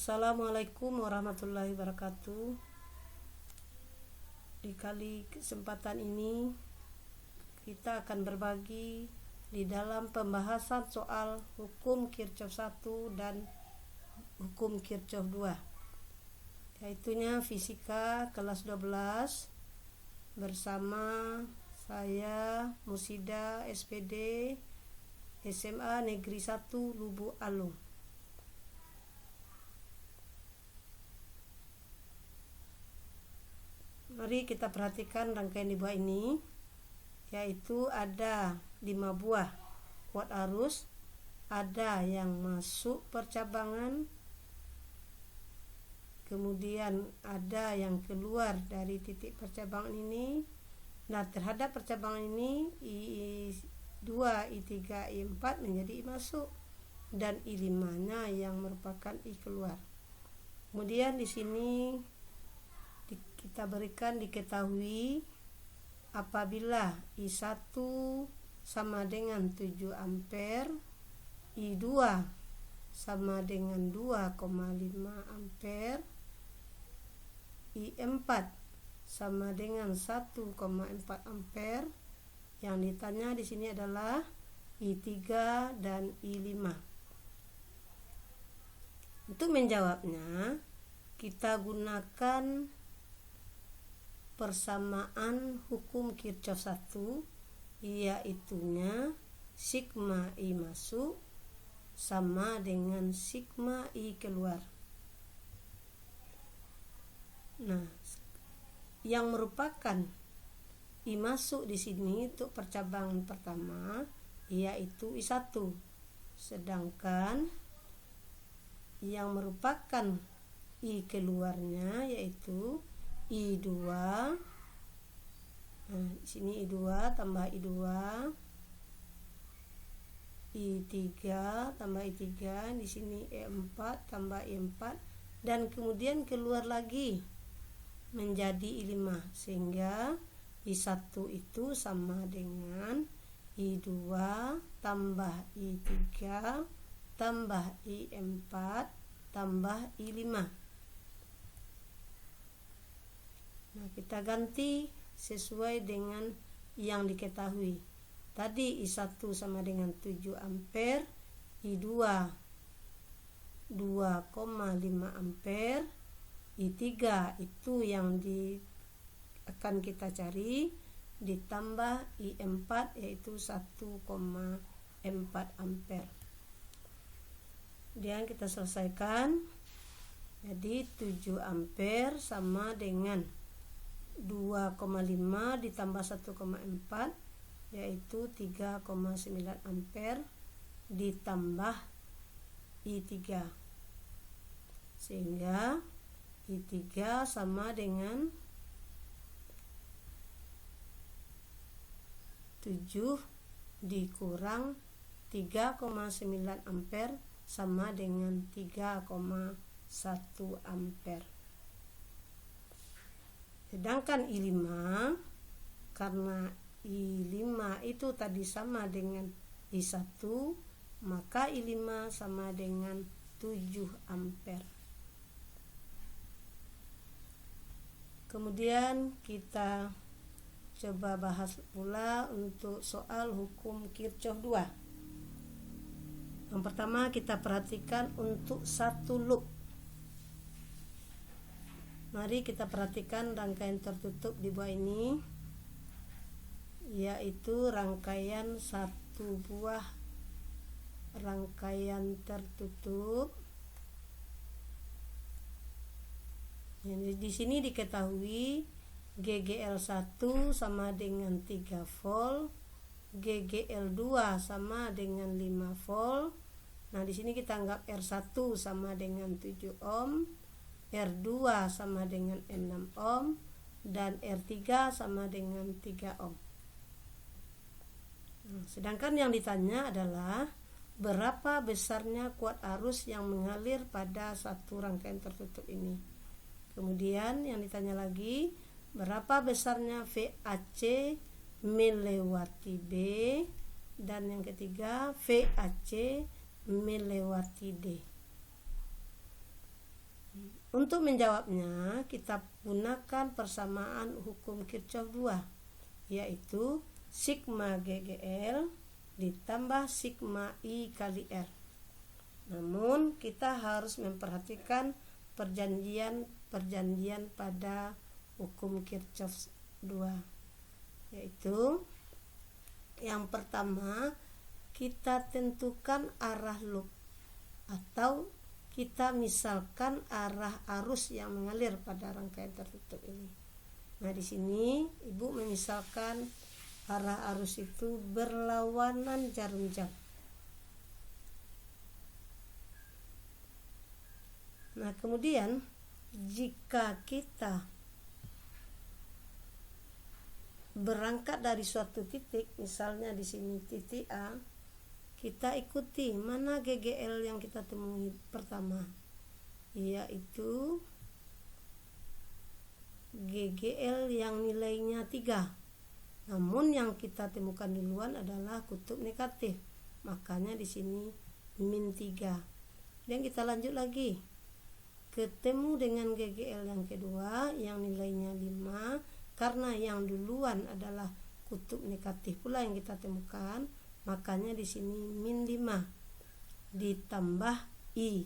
Assalamualaikum warahmatullahi wabarakatuh. Di kali kesempatan ini kita akan berbagi di dalam pembahasan soal hukum Kirchhoff 1 dan hukum Kirchhoff 2, yaitunya fisika kelas 12 bersama saya Musida SPD SMA Negeri 1 Lubuk Alung. Mari kita perhatikan rangkaian di bawah ini, yaitu ada 5 buah kuat arus, ada yang masuk percabangan, kemudian ada yang keluar dari titik percabangan ini. Nah, terhadap percabangan ini I2, I3, I4 menjadi I masuk dan I5-nya yang merupakan I keluar. Kemudian di sini kita berikan diketahui apabila I1 sama dengan 7 ampere, I2 sama dengan 2,5 ampere, I4 sama dengan 1,4 ampere. Yang ditanya di sini adalah I3 dan I5. Untuk menjawabnya, kita gunakan persamaan hukum Kirchhoff 1, yaitunya sigma I masuk sama dengan sigma I keluar. Nah, yang merupakan I masuk di sini untuk percabangan pertama yaitu I1, sedangkan yang merupakan I keluarnya yaitu I2. Nah, di sini I2 tambah I2, I3 tambah I3, di sini E4 tambah E4, dan kemudian keluar lagi menjadi I5, sehingga I1 itu sama dengan I2 tambah I3 tambah I4 tambah I5. Nah, kita ganti sesuai dengan yang diketahui. Tadi I1 sama dengan 7 ampere, I2 2,5 ampere, I3 itu yang akan kita cari, ditambah I4 yaitu 1,4 ampere. Kemudian kita selesaikan. Jadi 7 ampere sama dengan 2,5 ditambah 1,4 yaitu 3,9 ampere ditambah I3, sehingga I3 sama dengan 7 dikurang 3,9 ampere sama dengan 3,1 ampere. Sedangkan I5, karena I5 itu tadi sama dengan I1, maka I5 sama dengan 7 ampere. Kemudian kita coba bahas pula untuk soal hukum Kirchhoff 2. Yang pertama kita perhatikan untuk satu loop. Mari kita perhatikan rangkaian tertutup di bawah ini, yaitu rangkaian satu buah rangkaian tertutup. Jadi di sini diketahui GGL1 sama dengan 3 volt, GGL2 sama dengan 5 volt. Nah, di sini kita anggap R1 sama dengan 7 ohm, R2 sama dengan 6 ohm, dan R3 sama dengan 3 ohm. Nah, sedangkan yang ditanya adalah berapa besarnya kuat arus yang mengalir pada satu rangkaian tertutup ini. Kemudian yang ditanya lagi, berapa besarnya VAC melewati B, dan yang ketiga VAC melewati D. Untuk menjawabnya, kita gunakan persamaan hukum Kirchhoff 2, yaitu sigma GGL ditambah sigma I kali R. Namun kita harus memperhatikan perjanjian pada hukum Kirchhoff 2, yaitu yang pertama, kita tentukan arah loop atau kita misalkan arah arus yang mengalir pada rangkaian tertutup ini. Nah, di sini Ibu memisalkan arah arus itu berlawanan jarum jam. Nah, kemudian jika kita berangkat dari suatu titik, misalnya di sini titik A, kita ikuti mana GGL yang kita temui pertama, yaitu GGL yang nilainya 3. Namun yang kita temukan duluan adalah kutub negatif, makanya di sini min 3. Dan kita lanjut lagi, ketemu dengan GGL yang kedua yang nilainya 5, karena yang duluan adalah kutub negatif pula yang kita temukan, makanya di sini min 5 ditambah I.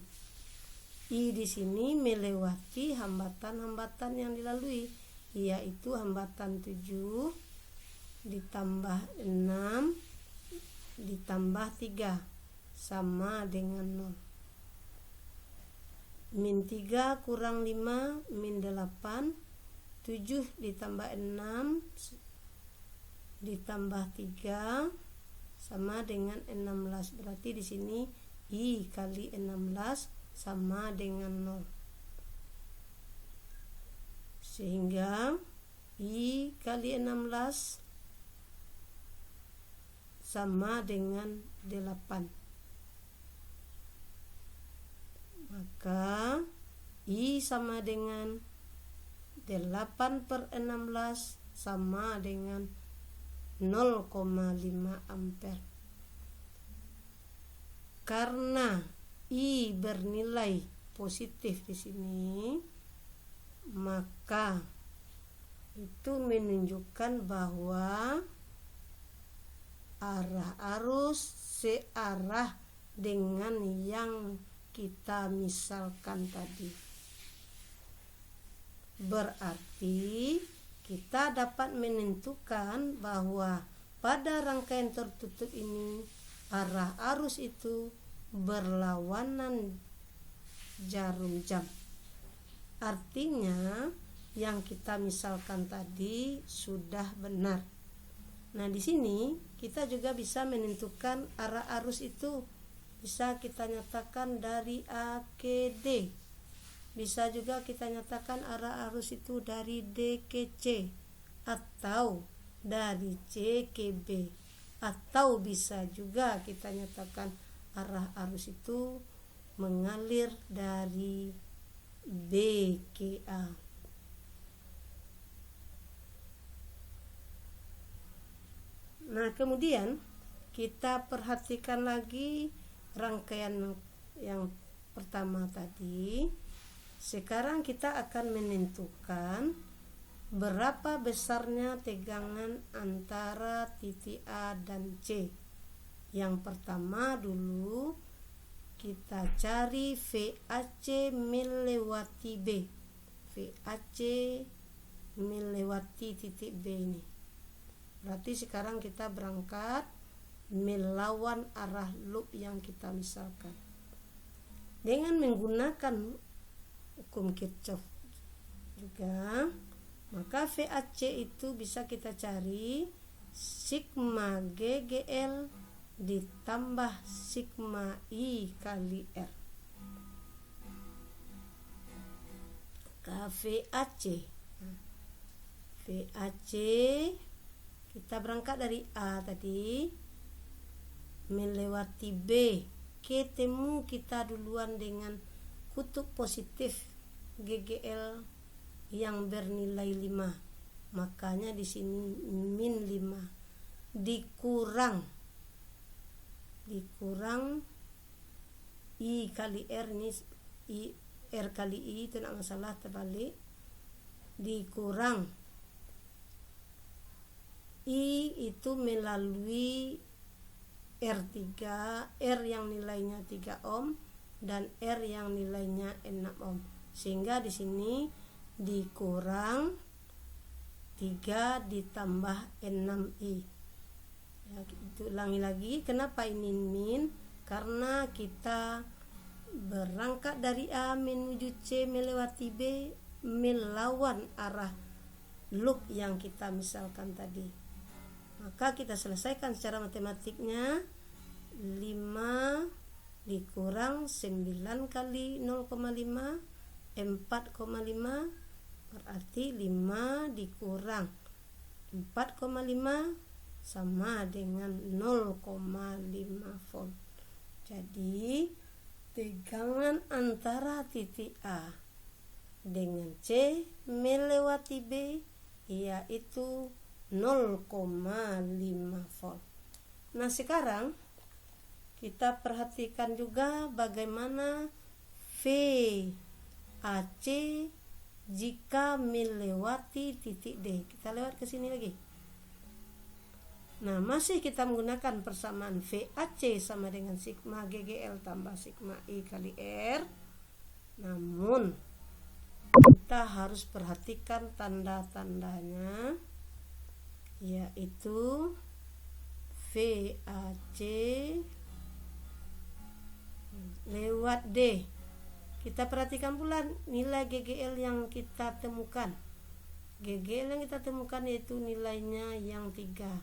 I di sini melewati hambatan-hambatan yang dilalui, yaitu hambatan 7 ditambah 6 ditambah 3 sama dengan 0. Min 3 kurang 5 min 8, 7 ditambah 6 ditambah 3 sama dengan 16. Berarti di sini I kali 16 sama dengan 0. Sehingga I kali 16 sama dengan 8. Maka I sama dengan 8/16 sama dengan 0,5 ampere. Karena I bernilai positif di sini, maka itu menunjukkan bahwa arah arus searah dengan yang kita misalkan tadi. Berarti kita dapat menentukan bahwa pada rangkaian tertutup ini arah arus itu berlawanan jarum jam. Artinya yang kita misalkan tadi sudah benar. Nah, di sini kita juga bisa menentukan arah arus itu bisa kita nyatakan dari A ke D. Bisa juga kita nyatakan arah arus itu dari D ke C, atau dari C ke B, atau bisa juga kita nyatakan arah arus itu mengalir dari B ke A. Nah, kemudian kita perhatikan lagi rangkaian yang pertama tadi. Sekarang kita akan menentukan berapa besarnya tegangan antara titik A dan C. Yang pertama dulu kita cari VAC melewati B. VAC melewati titik B ini. Berarti sekarang kita berangkat melawan arah loop yang kita misalkan. Dengan menggunakan hukum Kirchhoff juga, maka VAC itu bisa kita cari sigma GGL ditambah sigma I kali R. Maka VAC kita berangkat dari A tadi melewati B, ketemu kita duluan dengan kutub positif GGL yang bernilai 5. Makanya di sini min 5 dikurang I kali R ini I R kali I itu tidak masalah, terbalik, dikurang I itu melalui R3, R yang nilainya 3 ohm dan R yang nilainya 6 ohm. Sehingga di sini dikurang 3 ditambah 6I. Ya, itu ulangi lagi. Kenapa ini min? Karena kita berangkat dari A menuju C melewati B melawan arah loop yang kita misalkan tadi. Maka kita selesaikan secara matematiknya. 5 dikurang 9 kali 0,5 4,5, berarti 5 dikurang 4,5 sama dengan 0,5 volt. Jadi tegangan antara titik A dengan C melewati B yaitu 0,5 volt. Nah, sekarang kita perhatikan juga bagaimana VAC jika melewati titik D. Kita lewat ke sini lagi. Nah, masih kita menggunakan persamaan VAC sama dengan sigma GGL tambah sigma I kali R. Namun kita harus perhatikan tanda-tandanya, yaitu VAC lewat D. Kita perhatikan pula nilai GGL yang kita temukan. GGL yang kita temukan yaitu nilainya yang 3.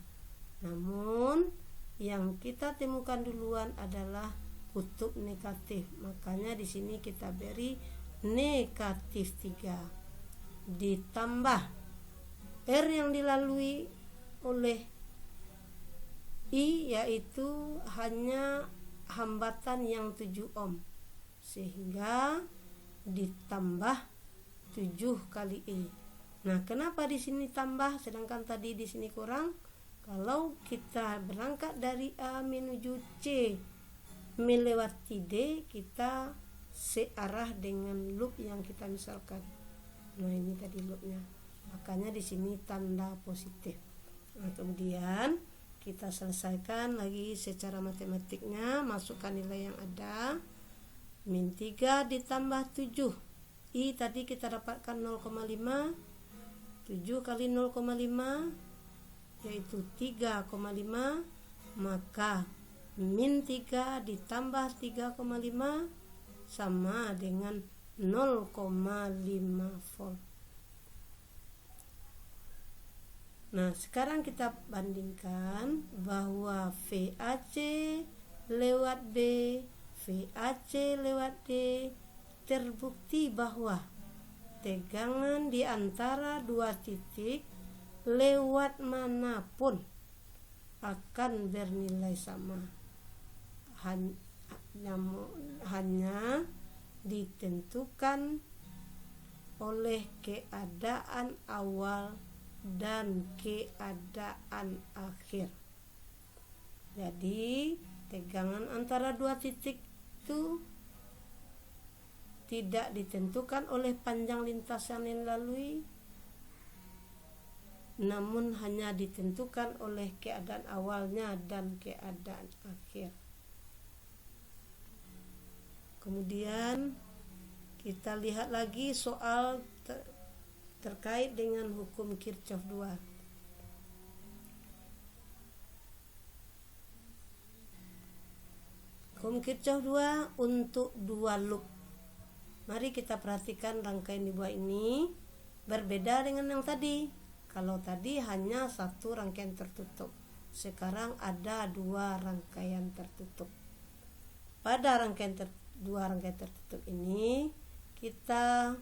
Namun yang kita temukan duluan adalah kutub negatif. Makanya di sini kita beri negatif 3 ditambah R yang dilalui oleh I yaitu hanya hambatan yang 7 ohm, sehingga ditambah 7 kali I. Nah, kenapa di sini tambah sedangkan tadi di sini kurang? Kalau kita berangkat dari A menuju C melewati D, kita searah dengan loop yang kita misalkan. Nah, ini tadi loopnya. Makanya di sini tanda positif. Nah, kemudian kita selesaikan lagi secara matematiknya, masukkan nilai yang ada. Min 3 ditambah 7. I tadi kita dapatkan 0,5. 7 kali 0,5 yaitu 3,5. Maka min 3 ditambah 3,5 sama dengan 0,5 volt. Nah, sekarang kita bandingkan bahwa VAC lewat B, VAC lewat D, terbukti bahwa tegangan di antara dua titik lewat manapun akan bernilai sama. Hanya ditentukan oleh keadaan awal dan keadaan akhir. Jadi tegangan antara dua titik itu tidak ditentukan oleh panjang lintas yang dilalui, namun hanya ditentukan oleh keadaan awalnya dan keadaan akhir. Kemudian kita lihat lagi soal terkait dengan hukum Kirchhoff 2. Hukum Kirchhoff 2 untuk dua loop. Mari kita perhatikan rangkaian di bawah ini berbeda dengan yang tadi. Kalau tadi hanya satu rangkaian tertutup, sekarang ada dua rangkaian tertutup. Pada dua rangkaian tertutup ini kita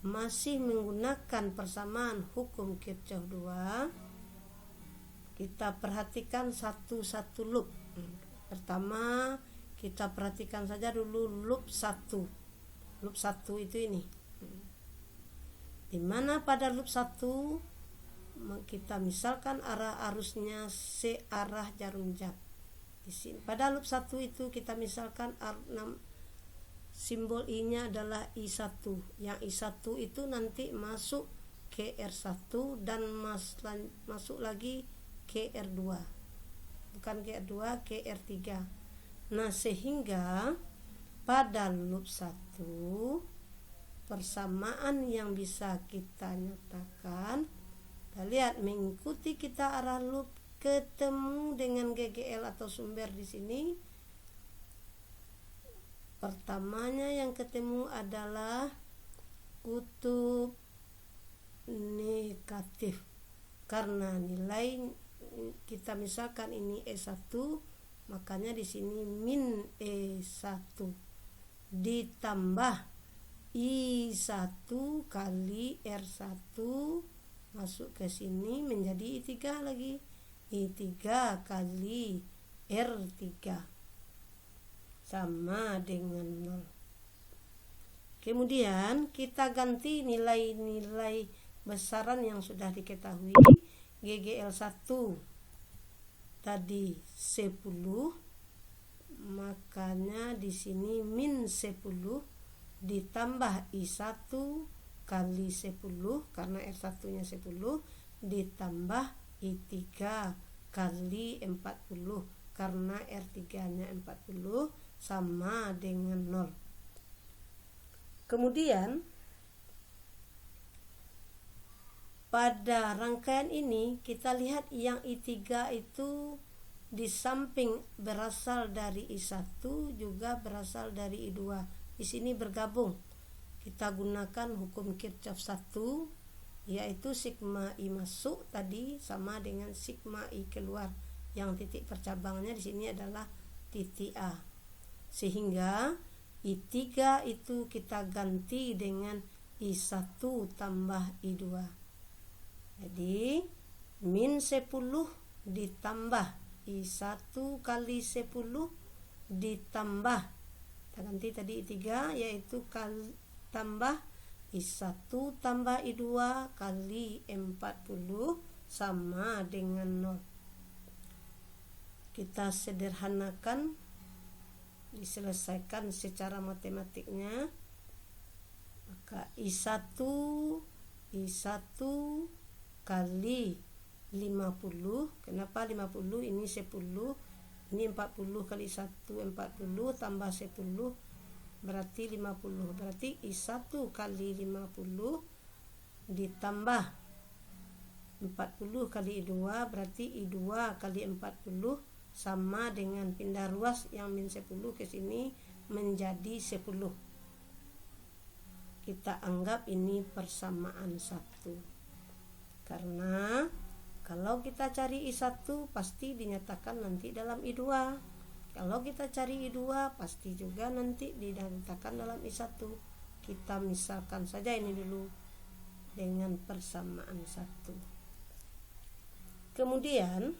masih menggunakan persamaan hukum Kirchhoff 2. Kita perhatikan satu-satu loop. Pertama, kita perhatikan saja dulu loop 1. Loop 1 itu ini. Di mana pada loop 1 kita misalkan arah arusnya searah jarum jam. Di sini pada loop 1 itu kita misalkan simbol I-nya adalah I1. Yang I1 itu nanti masuk ke R1 dan masuk lagi ke R2. Bukan ke R2, ke R3. Nah, sehingga pada loop 1 persamaan yang bisa kita nyatakan, kita lihat mengikuti kita arah loop ketemu dengan GGL atau sumber di sini. Pertamanya yang ketemu adalah kutub negatif, karena nilai kita misalkan ini E1, makanya di sini min E1 ditambah I1 kali R1 masuk ke sini menjadi I3 lagi. I3 kali R3 sama dengan 0. Kemudian kita ganti nilai-nilai besaran yang sudah diketahui. GGL1 tadi 10, makanya di sini min 10 ditambah I1 kali 10 karena R1-nya 10 ditambah I3 kali 40 karena R3-nya 40 sama dengan 0. Kemudian pada rangkaian ini kita lihat yang I3 itu di samping berasal dari I1 juga berasal dari I2. Di sini bergabung. Kita gunakan hukum Kirchhoff 1, yaitu sigma I masuk tadi sama dengan sigma I keluar. Yang titik percabangannya di sini adalah titik A. Sehingga I3 itu kita ganti dengan I1 tambah I2. Jadi min 10 ditambah I1 kali 10 ditambah, kita ganti tadi I3 yaitu tambah I1 tambah I2 kali 40 sama dengan 0. Kita sederhanakan, diselesaikan secara matematiknya. Maka I1 kali 50. Kenapa 50? Ini 10. Ini 40 kali 1 40 tambah 10 berarti 50. Berarti I1 kali 50 ditambah 40 kali I2 berarti I2 kali 40 sama dengan pindah ruas yang min 10 ke sini menjadi 10. Kita anggap ini persamaan 1. Karena kalau kita cari I1 pasti dinyatakan nanti dalam I2. Kalau kita cari I2 pasti juga nanti dinyatakan dalam I1. Kita misalkan saja ini dulu dengan persamaan 1. Kemudian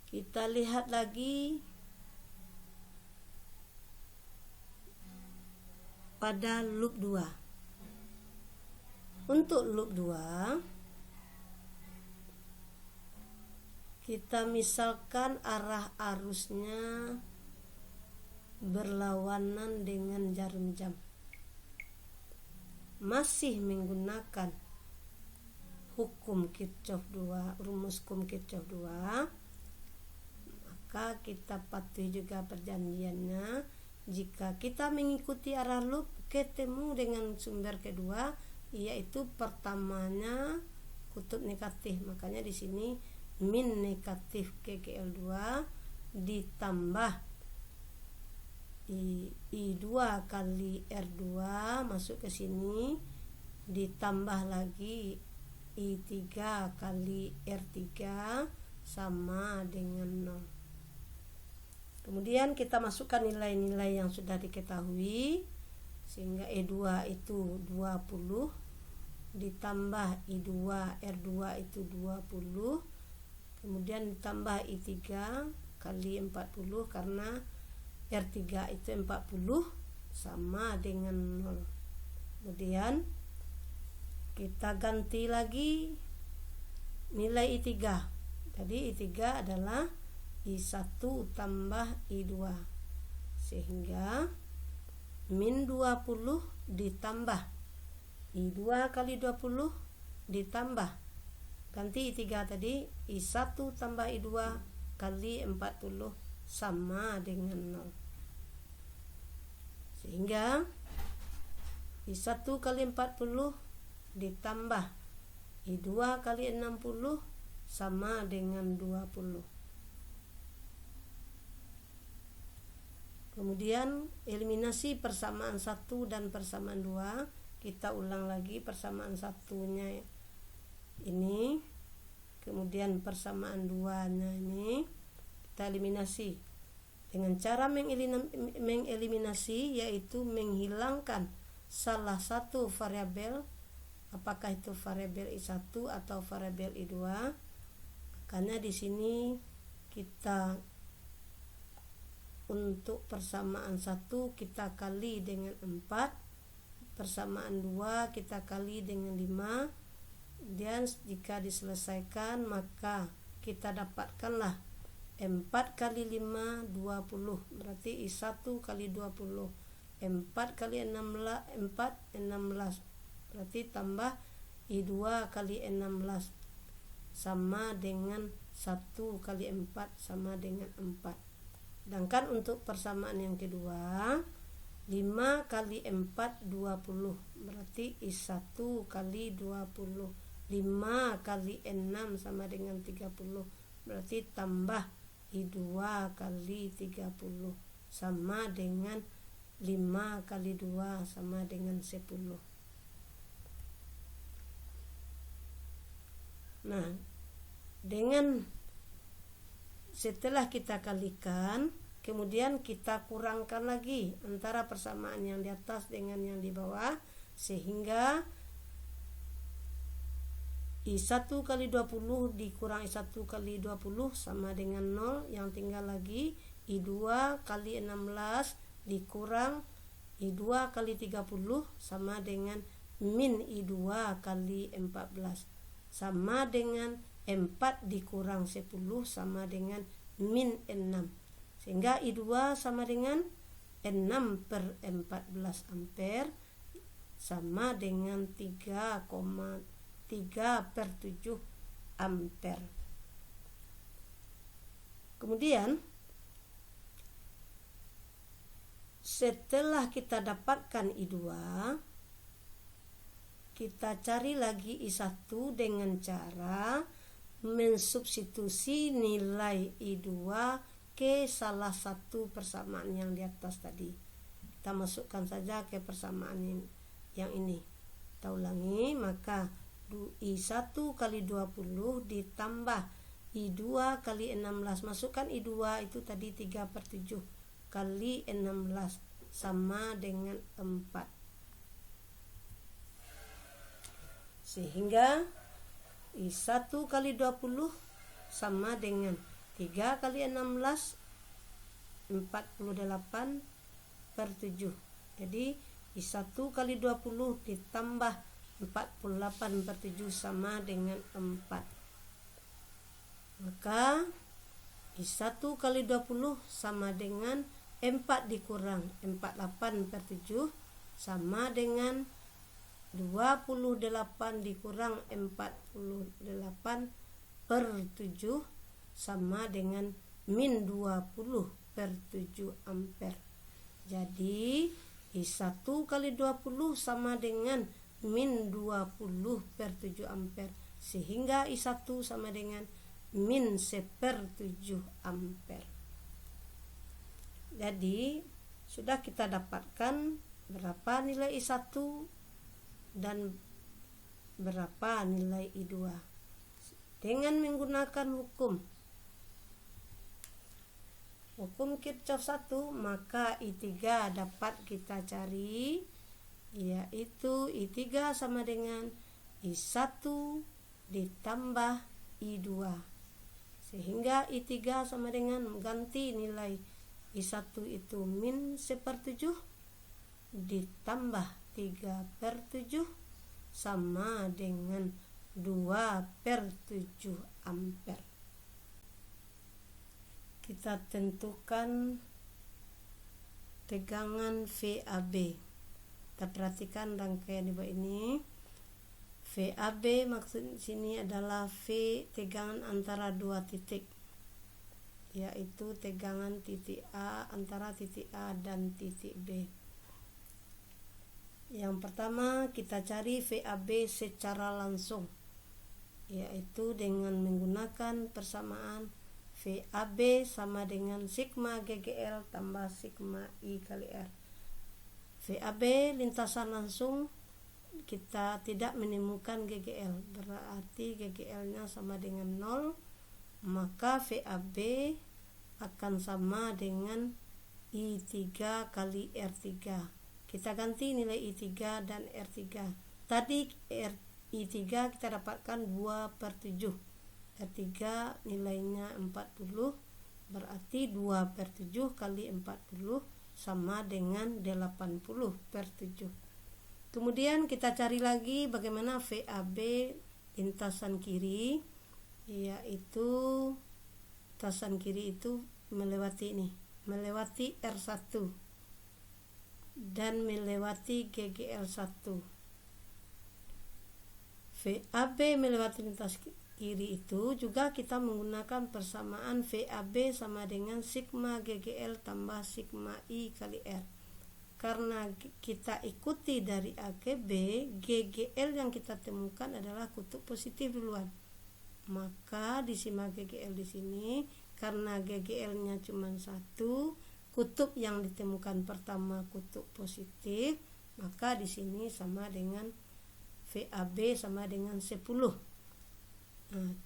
kita lihat lagi pada loop 2. Untuk loop 2 kita misalkan arah arusnya berlawanan dengan jarum jam. Masih menggunakan hukum Kirchhoff 2, rumus hukum Kirchhoff 2, maka kita patuhi juga perjanjiannya. Jika kita mengikuti arah loop ketemu dengan sumber kedua, yaitu pertamanya kutub negatif, makanya di sini min negatif GGL2 ditambah I2 kali R2 masuk ke sini ditambah lagi I3 kali R3 sama dengan 0. Kemudian kita masukkan nilai-nilai yang sudah diketahui, sehingga E2 itu 20 ditambah I2 R2 itu 20, kemudian ditambah I3 kali 40 karena R3 itu 40 sama dengan 0. Kemudian kita ganti lagi nilai I3. Jadi I3 adalah I1 tambah I2 sehingga min 20 ditambah I2 kali 20 ditambah, ganti I3 tadi, I1 tambah I2 kali 40 sama dengan 0. Sehingga I1 kali 40 ditambah I2 kali 60 sama dengan 20. Kemudian eliminasi persamaan 1 dan persamaan 2. Kita ulang lagi persamaan 1-nya ini, kemudian persamaan 2-nya ini kita eliminasi dengan cara mengeliminasi, yaitu menghilangkan salah satu variabel, apakah itu variabel I1 atau variabel I2. Makanya di sini kita untuk persamaan 1 kita kali dengan 4, persamaan 2 kita kali dengan 5, dan jika diselesaikan maka kita dapatkanlah 4 kali 5 20, berarti I1 kali 20, 4 kali 16 berarti tambah I2 kali 16 sama dengan 1 kali 4 sama dengan 4. Sedangkan untuk persamaan yang kedua, 5 kali 4 20, berarti I1 kali 20, 5 kali 6 sama dengan 30, berarti tambah I2 kali 30 sama dengan 5 kali 2 sama dengan 10. Nah, dengan setelah kita kalikan, kemudian kita kurangkan lagi antara persamaan yang di atas dengan yang di bawah, sehingga I1 kali 20 dikurang I1 kali 20 sama dengan 0, yang tinggal lagi I2 kali 16 dikurang I2 kali 30 sama dengan min I2 kali 14 sama dengan 4 dikurang 10 sama dengan min 6, sehingga I2 sama dengan 6 per 14 ampere sama dengan 3,3 per 7 ampere. Kemudian setelah kita dapatkan I2, kita cari lagi I1 dengan cara mensubstitusi nilai I2 ke salah satu persamaan yang di atas tadi. Kita masukkan saja ke persamaan yang ini. Kita ulangi, maka I1 kali 20 ditambah I2 kali 16. Masukkan I2 itu tadi 3 per 7 kali 16 sama dengan 4. Sehingga I1 kali 20 sama dengan 3 kali 16 48 per 7. Jadi I1 kali 20 ditambah 48 per 7 sama dengan 4. Maka I1 kali 20 sama dengan 4 dikurang 48 per 7 sama dengan 28 dikurang 48 per 7 sama dengan min 20 per 7 ampere. Jadi I1 kali 20 sama dengan min 20 per 7 ampere, sehingga I1 sama dengan min 1/7 ampere. Jadi sudah kita dapatkan berapa nilai I1 dan berapa nilai I2 dengan menggunakan hukum Kirchhoff 1, maka I3 dapat kita cari, yaitu I3 sama dengan I1 ditambah I2, sehingga I3 sama dengan ganti nilai I1 itu min 1/7 ditambah 3 per 7 sama dengan 2 per 7 ampere. Kita tentukan tegangan VAB. Kita perhatikan rangkaian di bawah ini. VAB maksud sini adalah V tegangan antara dua titik, yaitu tegangan titik A antara titik A dan titik B. Yang pertama kita cari VAB secara langsung, yaitu dengan menggunakan persamaan VAB sama dengan sigma GGL tambah sigma I kali R. VAB lintasan langsung, kita tidak menemukan GGL, berarti GGL-nya sama dengan 0, maka VAB akan sama dengan I3 kali R3. Kita ganti nilai I3 dan R3. Tadi I3 kita dapatkan 2/7, R3 nilainya 40, berarti 2/7 kali 40 sama dengan 80/7. Kemudian kita cari lagi bagaimana VAB lintasan kiri, yaitu lintasan kiri itu melewati R1 dan melewati GGL1. VAB melewati lintas kiri itu juga kita menggunakan persamaan VAB sama dengan sigma GGL tambah sigma I kali R. Karena kita ikuti dari A ke B, GGL yang kita temukan adalah kutub positif duluan. Maka di sigma GGL di sini, karena GGL-nya cuma 1, kutub yang ditemukan pertama kutub positif, maka di sini sama dengan VAB sama dengan 10.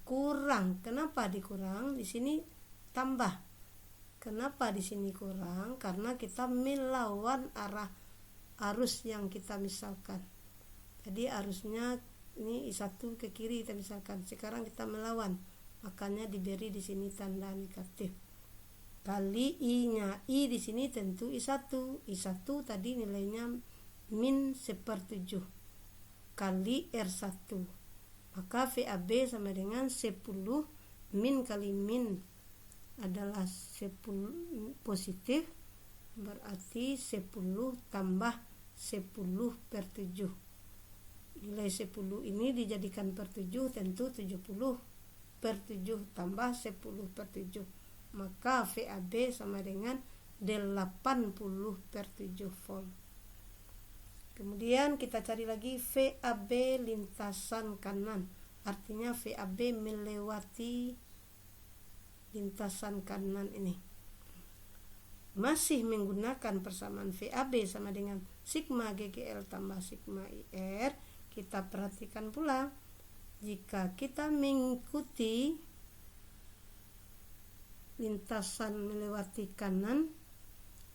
Kurang. Kenapa dikurang? Di sini tambah. Kenapa di sini kurang? Karena kita melawan arah arus yang kita misalkan. Jadi arusnya ini I1 ke kiri kita misalkan. Sekarang kita melawan. Makanya diberi di sini tanda negatif. Kali I-nya, I di sini tentu I1. I1 tadi nilainya -1/7 kali R1. Maka VAB sama dengan 10 min kali min adalah 10 positif, berarti 10 tambah 10/7. Nilai 10 ini dijadikan per 7 tentu 70/7 tambah 10/7. Maka VAB sama dengan 80/7 volt. Kemudian kita cari lagi VAB lintasan kanan, artinya VAB melewati lintasan kanan ini. Masih menggunakan persamaan VAB sama dengan sigma GGL tambah sigma IR. Kita perhatikan pula, jika kita mengikuti lintasan melewati kanan,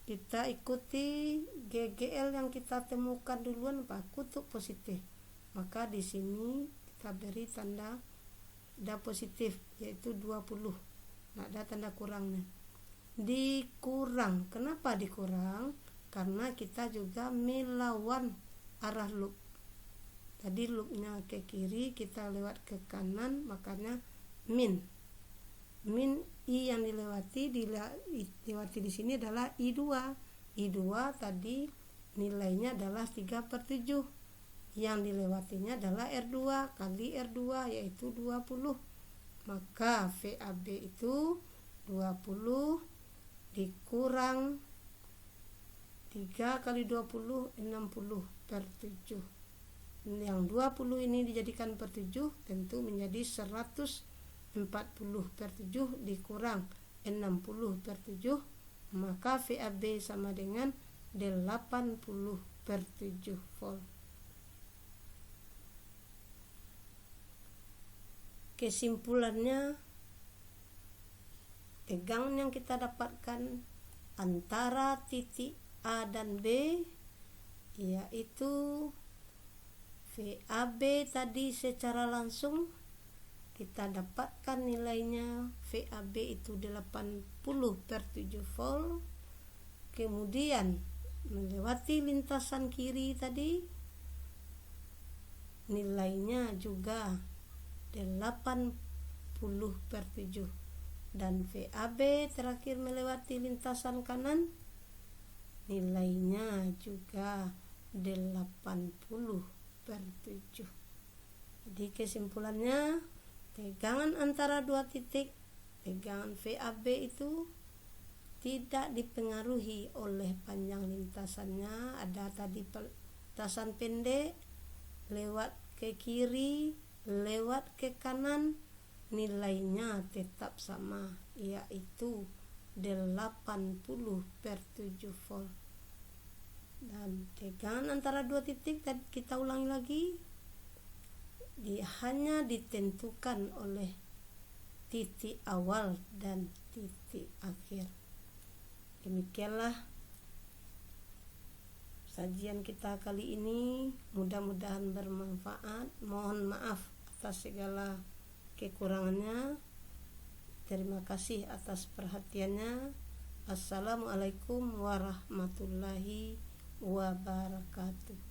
kita ikuti GGL yang kita temukan duluan kutub positif. Maka di sini kita beri tanda positif, yaitu 20. Ada tanda kurangnya. Dikurang. Kenapa dikurang? Karena kita juga melawan arah loop. Tadi loopnya ke kiri, kita lewat ke kanan, makanya min I yang dilewati di sini adalah I2. I2 tadi nilainya adalah 3/7. Yang dilewatinya adalah R2 kali R2, yaitu 20. Maka VAB itu 20 dikurang 3 kali 20, 60/7. Yang 20 ini dijadikan per 7 tentu menjadi 140/7 dikurang 60/7, maka VAB sama dengan 80/7 volt. Kesimpulannya, tegangan yang kita dapatkan antara titik A dan B yaitu VAB tadi secara langsung kita dapatkan nilainya VAB itu 80/7 volt. Kemudian melewati lintasan kiri tadi nilainya juga 80/7, dan VAB terakhir melewati lintasan kanan nilainya juga 80/7. Jadi kesimpulannya, tegangan antara dua titik, tegangan VAB itu tidak dipengaruhi oleh panjang lintasannya. Ada tadi lintasan pendek lewat ke kiri, lewat ke kanan, nilainya tetap sama, yaitu 80/7 volt. Dan tegangan antara dua titik tadi kita ulangi lagi, hanya ditentukan oleh titik awal dan titik akhir. Demikianlah sajian kita kali ini, mudah-mudahan bermanfaat. Mohon maaf atas segala kekurangannya. Terima kasih atas perhatiannya. Assalamualaikum warahmatullahi wabarakatuh.